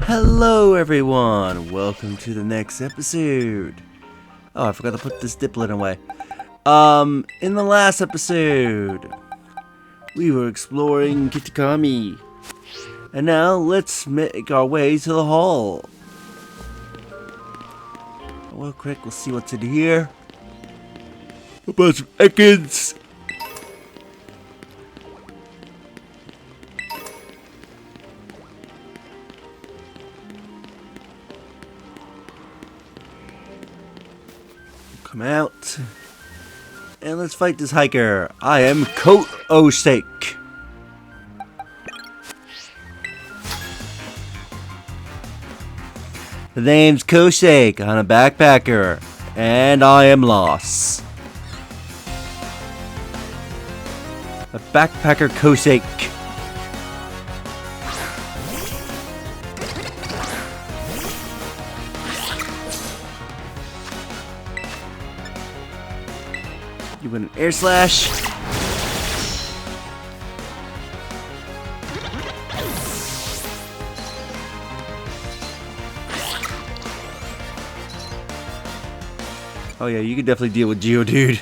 Hello everyone, welcome to the next episode. Oh, I forgot to put this diplet away. In the last episode, we were exploring Kitakami. And now, let's make our way to the hall. Real quick, we'll see what's in here. A bunch of Ekans. Come out. And let's fight this hiker. I am Coat Osake. The name's Kosake. I'm a backpacker. And I am lost. A backpacker Kosake. You win an air slash. Oh yeah, you can definitely deal with Geodude.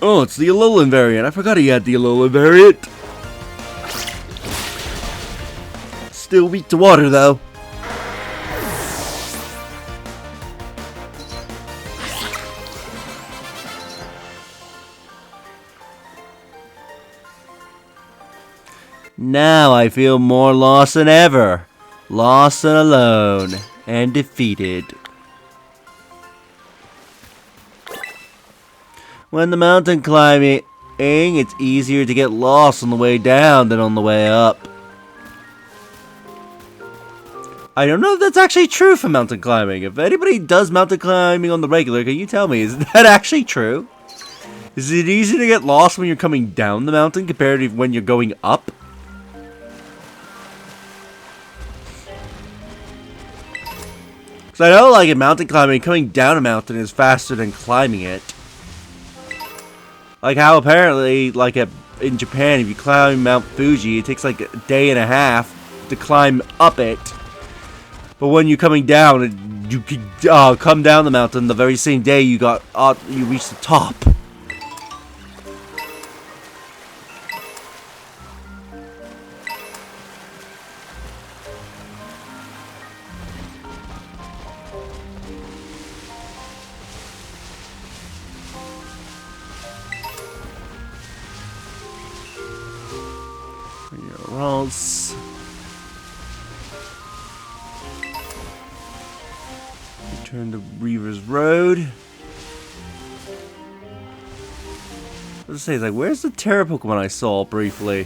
Oh, it's the Alolan variant. I forgot he had the Alolan variant. Still weak to water though. Now I feel more lost than ever. Lost and alone. And defeated. When the mountain climbing, it's easier to get lost on the way down than on the way up. I don't know if that's actually true for mountain climbing. If anybody does mountain climbing on the regular, can you tell me, is that actually true? Is it easier to get lost when you're coming down the mountain compared to when you're going up? Because I know, like, in mountain climbing, coming down a mountain is faster than climbing it. Like how apparently, like in Japan, if you climb Mount Fuji, it takes like a day and a half to climb up it. But when you're coming down, you can come down the mountain the very same day you reach the top. Rolls. Return to Reaver's Road. I was gonna say, like, where's the Terra Pokemon I saw briefly?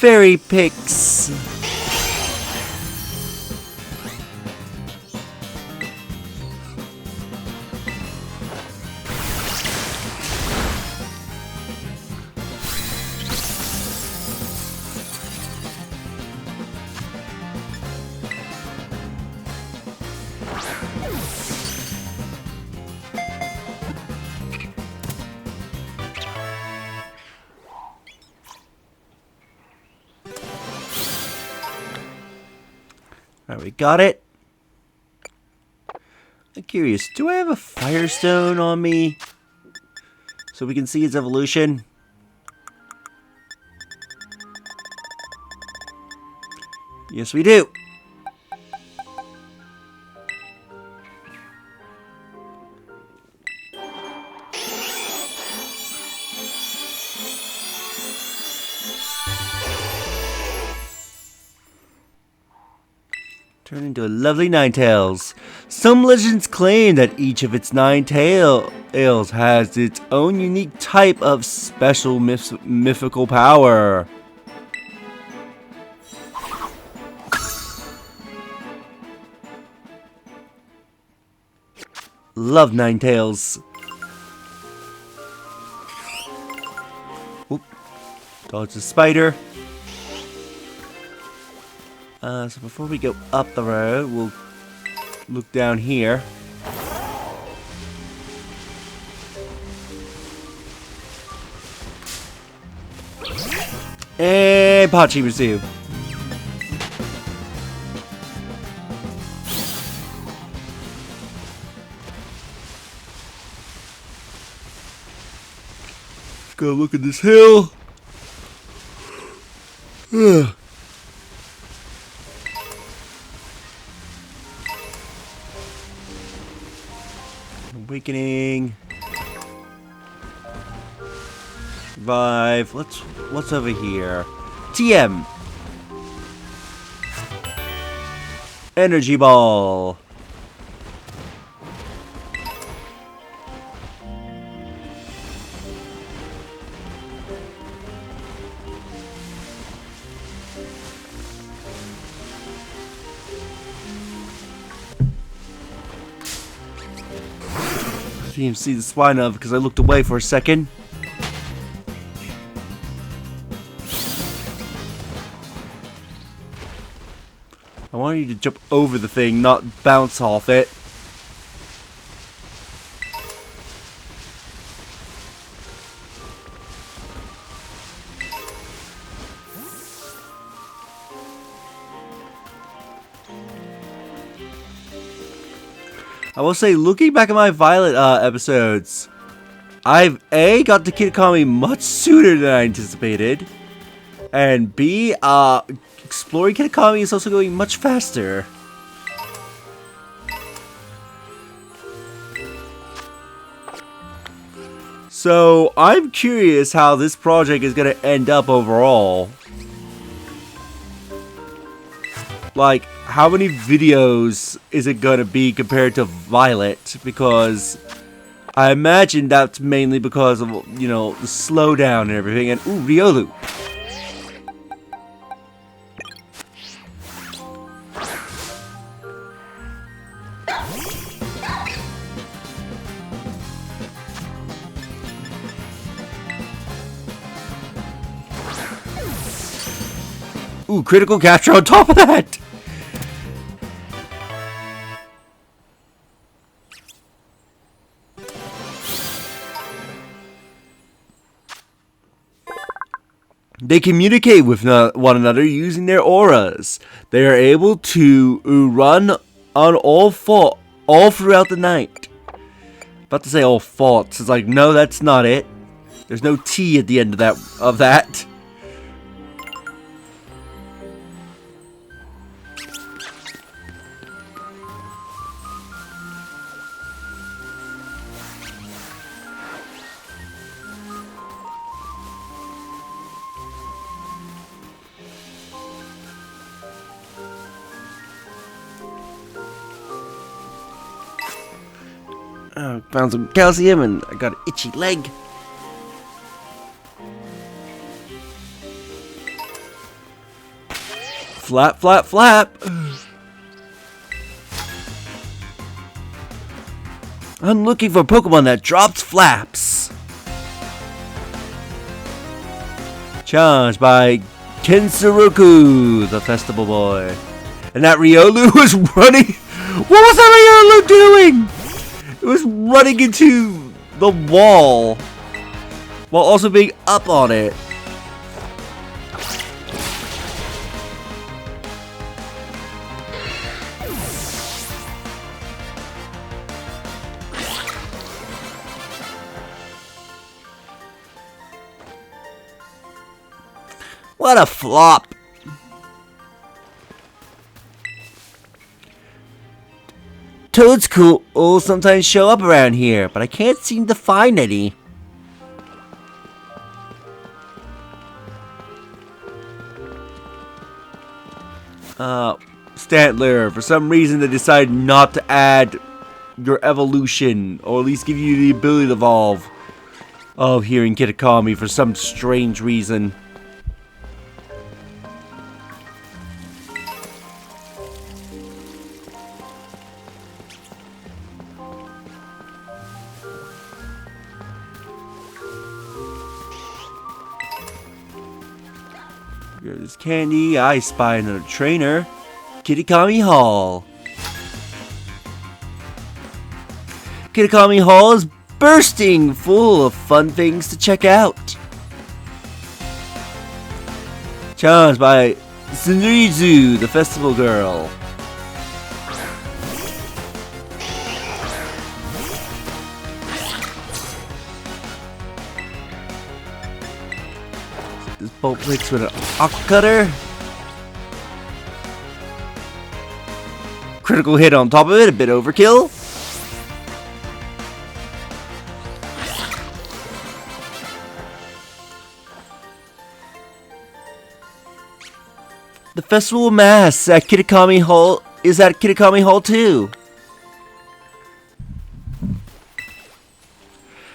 Fairy Pix. Alright, we got it. I'm curious, do I have a Firestone on me? So we can see its evolution? Yes, we do. Turn into a lovely Ninetales. Some legends claim that each of its 9 tails has its own unique type of special mythical power. Love Ninetales. Oop. Dodge the spider. So before we go up the road, we'll look down here. And Pachi Mizu. Let's go look at this hill. Awakening. Revive. What's over here? TM. Energy ball. Didn't even see the spine of because I looked away for a second. I wanted you to jump over the thing, not bounce off it. I will say, looking back at my Violet episodes, I've A, got to Kitakami much sooner than I anticipated, and B, exploring Kitakami is also going much faster. So, I'm curious how this project is going to end up overall. Like, how many videos is it going to be compared to Violet? Because I imagine that's mainly because of, you know, the slowdown and everything. And, ooh, Riolu. Ooh, critical capture on top of that! They communicate with one another using their auras. They are able to run on all throughout the night. About to say all faults. It's like, no, that's not it. There's no T at the end of that. Oh, found some calcium and I got an itchy leg. Flap, flap, flap. I'm looking for a Pokemon that drops flaps. Challenged by Kensuroku, the festival boy. And that Riolu was running. What was that Riolu doing? It was running into the wall while also being up on it. What a flop. Toads cool sometimes show up around here, but I can't seem to find any. Stantler, for some reason they decided not to add your evolution, or at least give you the ability to evolve. Oh, here in Kitakami for some strange reason. There's Candy. I spy another trainer. Kitakami Hall. Kitakami Hall is bursting full of fun things to check out. Challenged by Sunrizu, the festival girl. This bolt breaks with an aqua cutter. Critical hit on top of it, a bit overkill. The festival mass at Kitakami Hall is at Kitakami Hall too.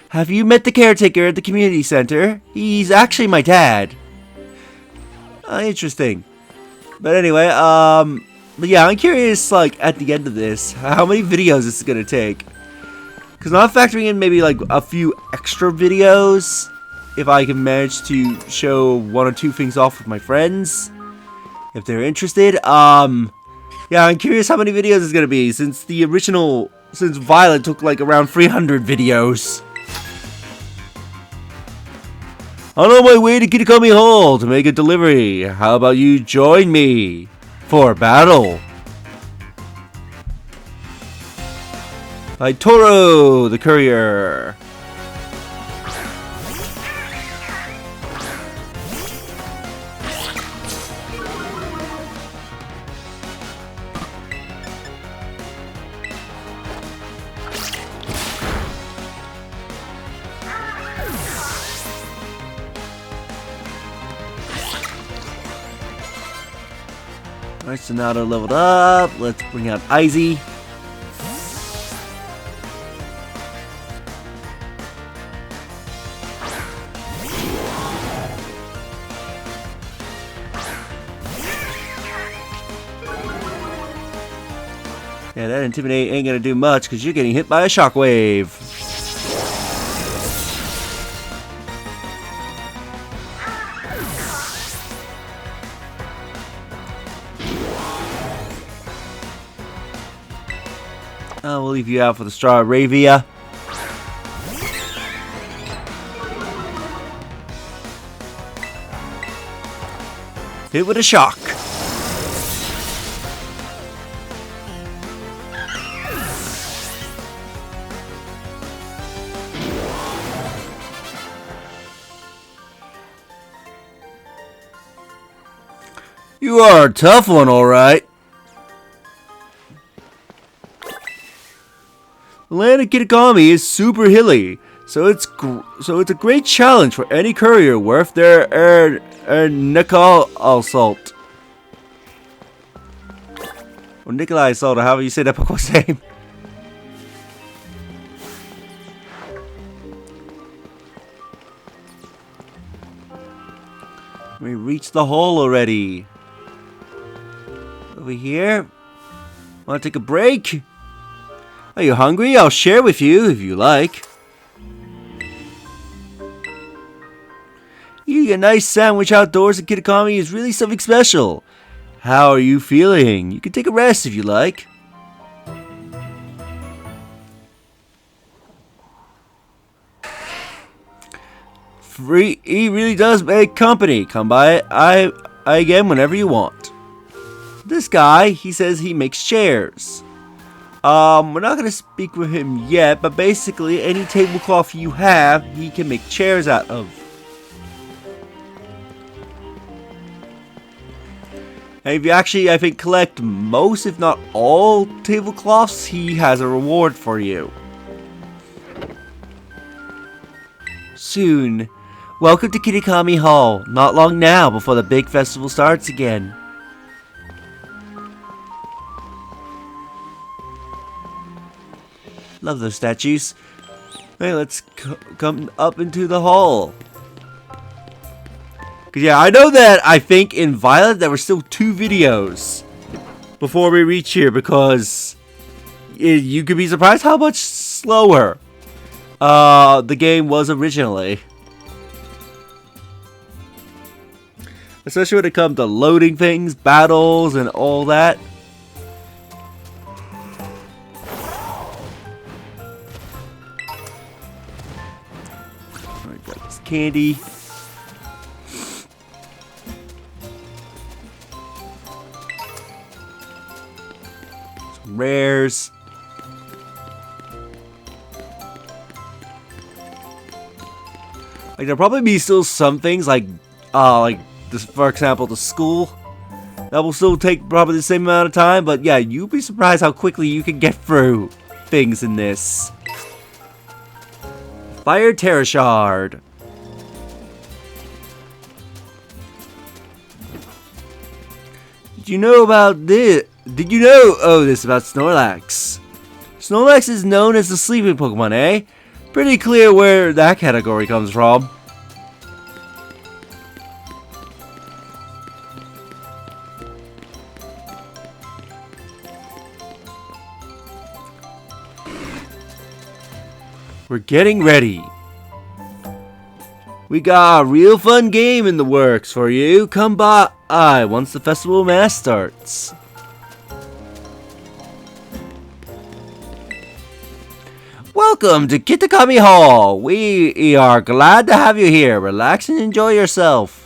Have you met the caretaker at the community center? He's actually my dad. Interesting. But anyway, but yeah, I'm curious, like, at the end of this, how many videos this is gonna take. Because I'm factoring in maybe, like, a few extra videos, if I can manage to show one or two things off with my friends, if they're interested. Yeah, I'm curious how many videos it's gonna be, since the original, since Violet took, like, around 300 videos. I'm on my way to Kitakami Hall to make a delivery. How about you join me for battle? By Toro, the courier. Alright, so now they're leveled up. Let's bring out Izzy. Yeah, that Intimidate ain't gonna do much because you're getting hit by a shockwave. We'll leave you out for the Straw Ravia. Hit with a shock. You are a tough one, alright. The land of Kitakami is super hilly, so it's a great challenge for any courier worth their nickel assault. Or Nikolai assault, or however you say that Pokemon's name. We reached the hall already. Over here. Want to take a break? Are you hungry? I'll share with you if you like. Eating a nice sandwich outdoors in Kitakami is really something special. How are you feeling? You can take a rest if you like. Free, he really does make company. Come by I again whenever you want. This guy, he says he makes chairs. We're not gonna speak with him yet, but basically any tablecloth you have, he can make chairs out of. And if you actually, I think, collect most, if not all, tablecloths, he has a reward for you. Soon. Welcome to Kitakami Hall. Not long now before the big festival starts again. Love those statues. Hey, let's come up into the hall. Cause yeah, I know that I think in Violet there were still 2 videos before we reach here, because you could be surprised how much slower the game was originally. Especially when it comes to loading things, battles, and all that. candy. Some rares. Like, there'll probably be still some things like this, for example, the school. That will still take probably the same amount of time, but yeah, you'd be surprised how quickly you can get through things in this. Fire Terra Shard. Did you know about this? Did you know this about Snorlax? Snorlax is known as the sleeping Pokemon, eh? Pretty clear where that category comes from. We're getting ready. We got a real fun game in the works for you. Come by once the festival mass starts. Welcome to Kitakami Hall. We are glad to have you here. Relax and enjoy yourself.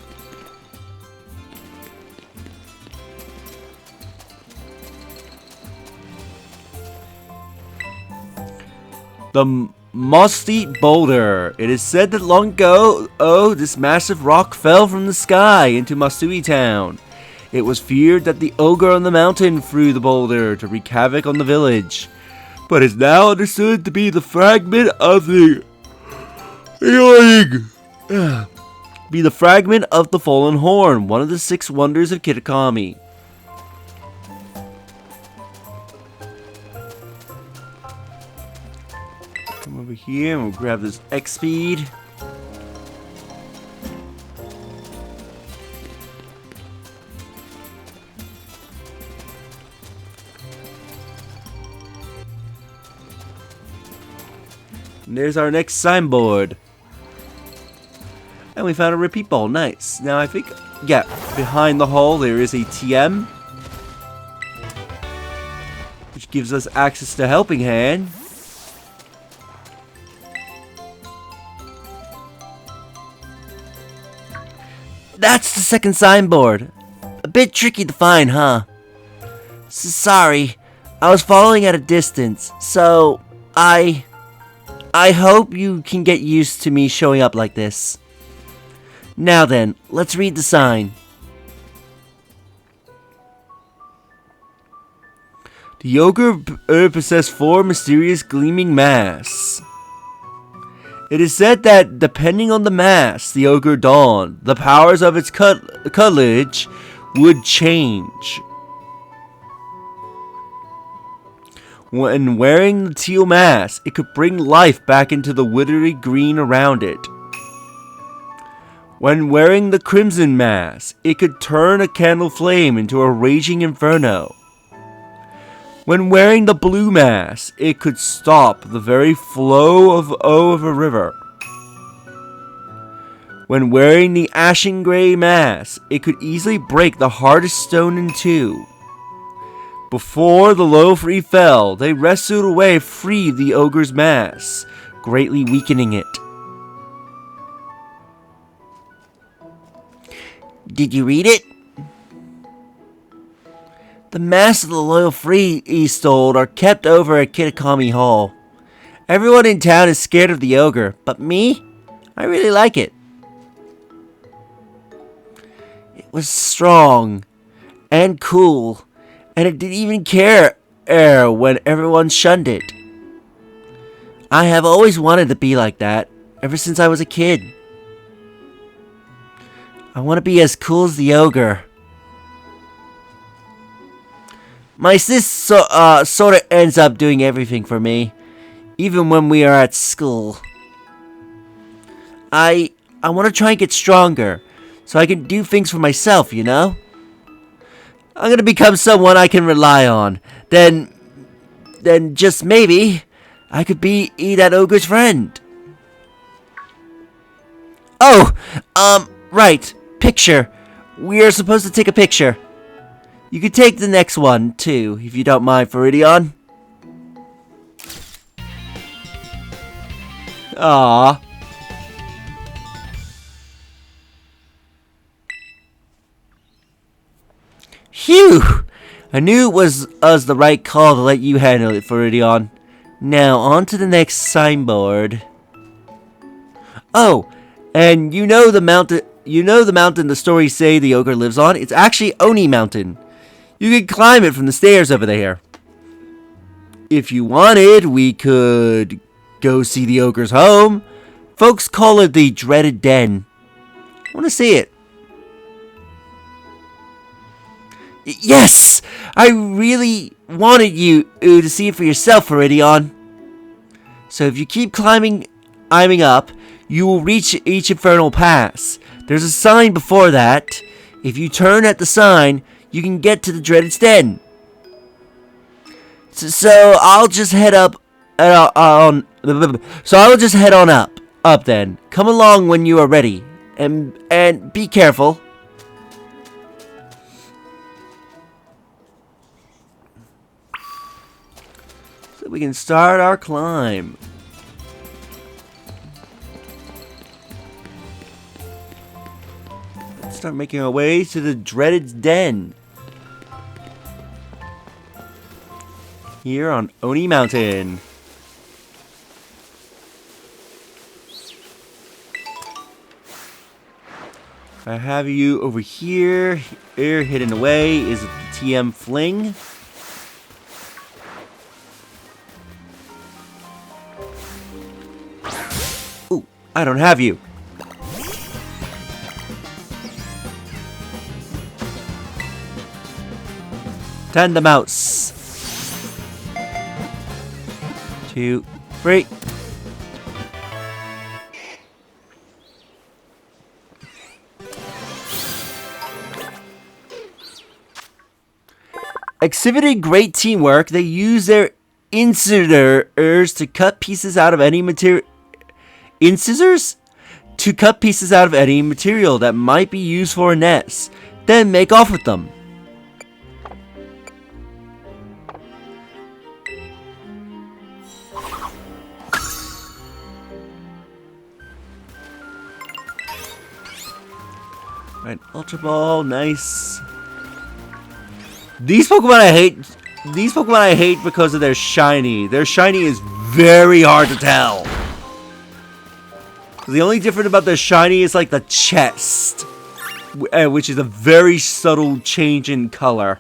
The Must-Eat Boulder. It is said that long ago, this massive rock fell from the sky into Masui Town. It was feared that the ogre on the mountain threw the boulder to wreak havoc on the village, but is now understood to be the fragment of the fallen horn, one of the 6 wonders of Kitakami. Come over here and we'll grab this X speed. And there's our next signboard. And we found a repeat ball. Nice. Now I think, yeah, behind the hall there is a TM, which gives us access to Helping Hand. That's the second signboard. A bit tricky to find, huh? Sorry, I was following at a distance, so I hope you can get used to me showing up like this. Now then, let's read the sign. The ogre possessed 4 mysterious gleaming masks. It is said that, depending on the mask the ogre donned, the powers of its cutlage would change. When wearing the teal mask, it could bring life back into the withery green around it. When wearing the crimson mask, it could turn a candle flame into a raging inferno. When wearing the blue mask, it could stop the very flow of a river. When wearing the ashen gray mask, it could easily break the hardest stone in 2. Before the Lofree fell, they wrestled away free the ogre's mask, greatly weakening it. Did you read it? The masks of the Lofree he stole are kept over at Kitakami Hall. Everyone in town is scared of the ogre, but me? I really like it. It was strong and cool, and it didn't even care when everyone shunned it. I have always wanted to be like that, ever since I was a kid. I want to be as cool as the ogre. My sis sort of ends up doing everything for me, even when we are at school. I want to try and get stronger, so I can do things for myself, you know? I'm gonna become someone I can rely on. Then just maybe, I could be that ogre's friend. Oh, right, picture. We are supposed to take a picture. You could take the next one, too, if you don't mind, Viridion. Aww. Phew! I knew it was us the right call to let you handle it, Viridion. Now, on to the next signboard. Oh, and you know the mountain the stories say the ogre lives on? It's actually Oni Mountain. You can climb it from the stairs over there. If you wanted, we could go see the ogre's home. Folks call it the Dreaded Den. I want to see it. Yes! I really wanted you to see it for yourself, Viridion. So if you keep climbing up, you will reach each infernal pass. There's a sign before that. If you turn at the sign, you can get to the Dreaded Den. So I'll just head up on up then. Come along when you are ready, and be careful. So we can start our climb. Let's start making our way to the Dreaded Den. Here on Oni Mountain. I have you over here. Here, hidden away is the TM Fling. Ooh, I don't have you. Tanda Mouse. 2, 3. Exhibiting great teamwork, they use their incisors to cut pieces out of any material. Incisors? To cut pieces out of any material that might be used for a nest, then make off with them. Alright, Ultra Ball, nice. These Pokemon I hate because of their shiny. Their shiny is very hard to tell. The only difference about their shiny is like the chest, which is a very subtle change in color.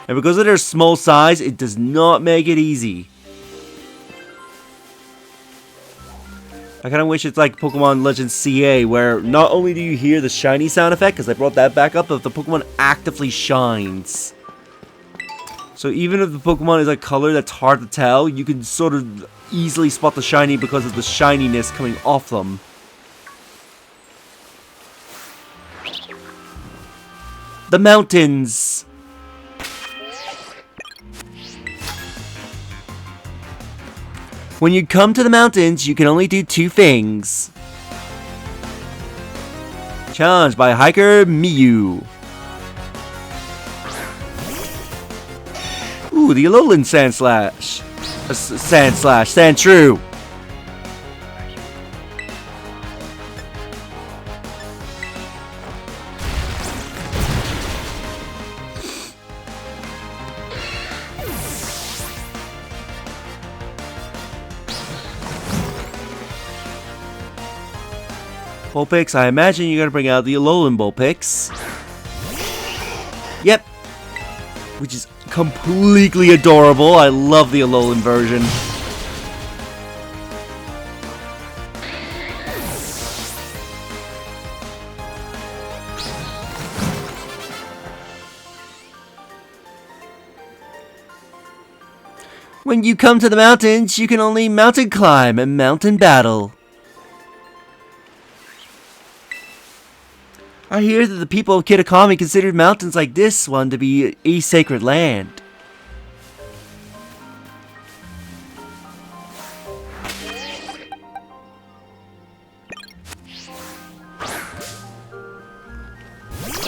And because of their small size, it does not make it easy. I kind of wish it's like Pokemon Legends CA, where not only do you hear the shiny sound effect, because I brought that back up, but the Pokemon actively shines. So even if the Pokemon is a color that's hard to tell, you can sort of easily spot the shiny because of the shininess coming off them. The mountains. When you come to the mountains, you can only do 2 things. Challenged by Hiker Miyu. Ooh, the Alolan Sand Slash. Sandshrew. Vulpix, I imagine you're gonna bring out the Alolan Vulpix. Yep. Which is completely adorable. I love the Alolan version. When you come to the mountains, you can only mountain climb and mountain battle. I hear that the people of Kitakami considered mountains like this one to be a sacred land.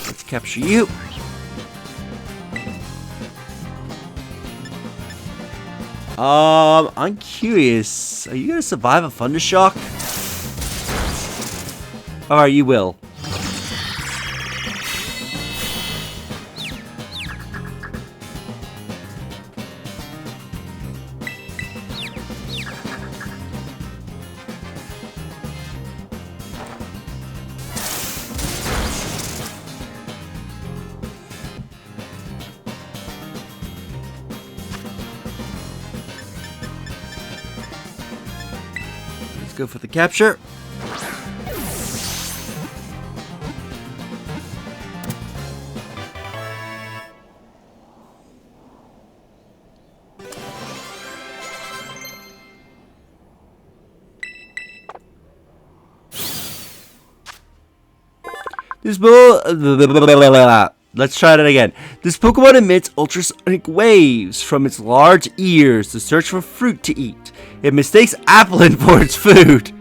Let's capture you. I'm curious. Are you gonna survive a Thundershock? Alright, you will. go for the capture. Let's try that again. This Pokemon emits ultrasonic waves from its large ears to search for fruit to eat. It mistakes Applin for its food.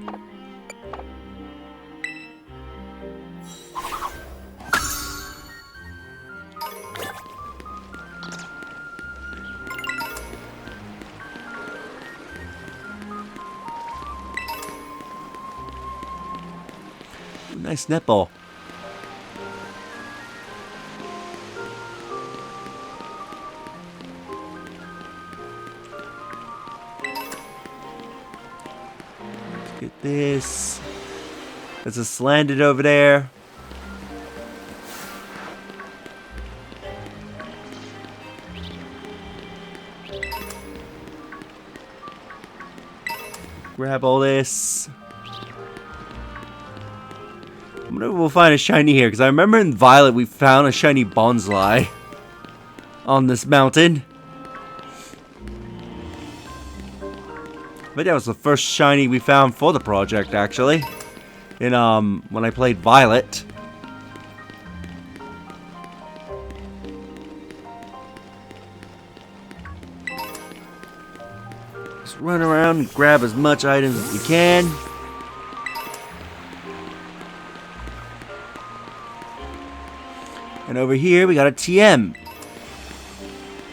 Nice netball. Let's get this. There's a slanted over there. Grab all this. I wonder if we'll find a shiny here, because I remember in Violet we found a shiny Bonsly on this mountain. But that was the first shiny we found for the project, actually. In when I played Violet. Just run around and grab as much items as we can. And over here, we got a TM.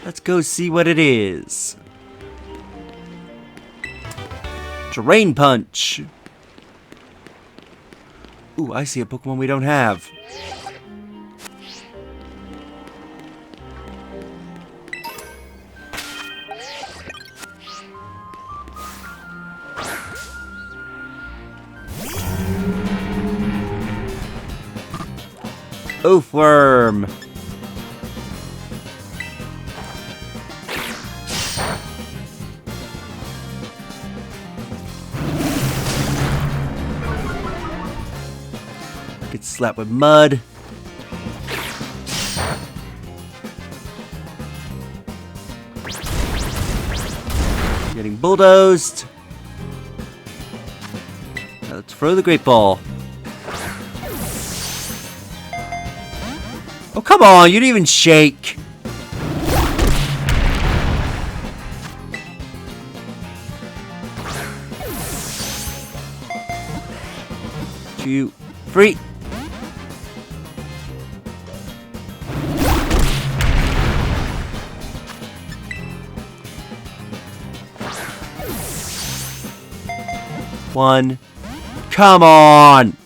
Let's go see what it is. Terrain Punch. Ooh, I see a Pokemon we don't have. Oofworm. Get slapped with mud. Getting bulldozed. Now let's throw the Great Ball. Oh, come on, you didn't even shake. 2, 3. One. Come on.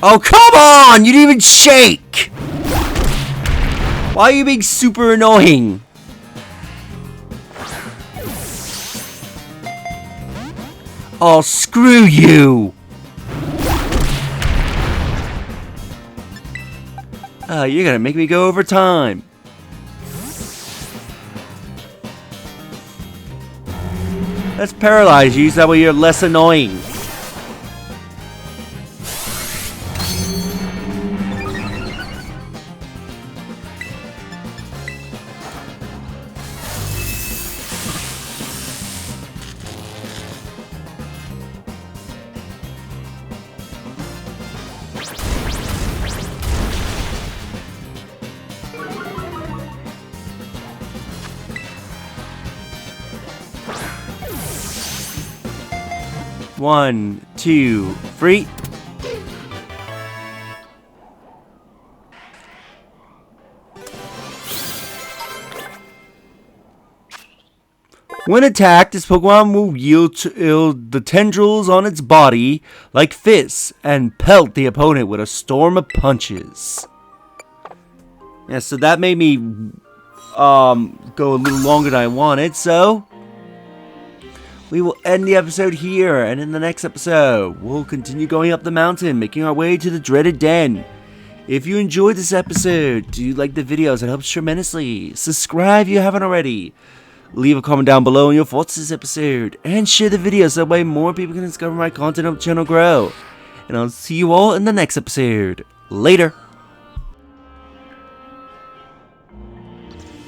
Oh, come on! You didn't even shake! Why are you being super annoying? Oh, screw you! Oh, you're gonna make me go over time. Let's paralyze you so that way you're less annoying. One, 2, 3. When attacked, this Pokemon will yield to the tendrils on its body like fists and pelt the opponent with a storm of punches. Yeah, so that made me go a little longer than I wanted, so we will end the episode here, and in the next episode, we'll continue going up the mountain, making our way to the dreaded den. If you enjoyed this episode, do you like the videos? It helps tremendously. Subscribe if you haven't already. Leave a comment down below on your thoughts this episode, and share the video so that way more people can discover my content and help the channel grow. And I'll see you all in the next episode. Later.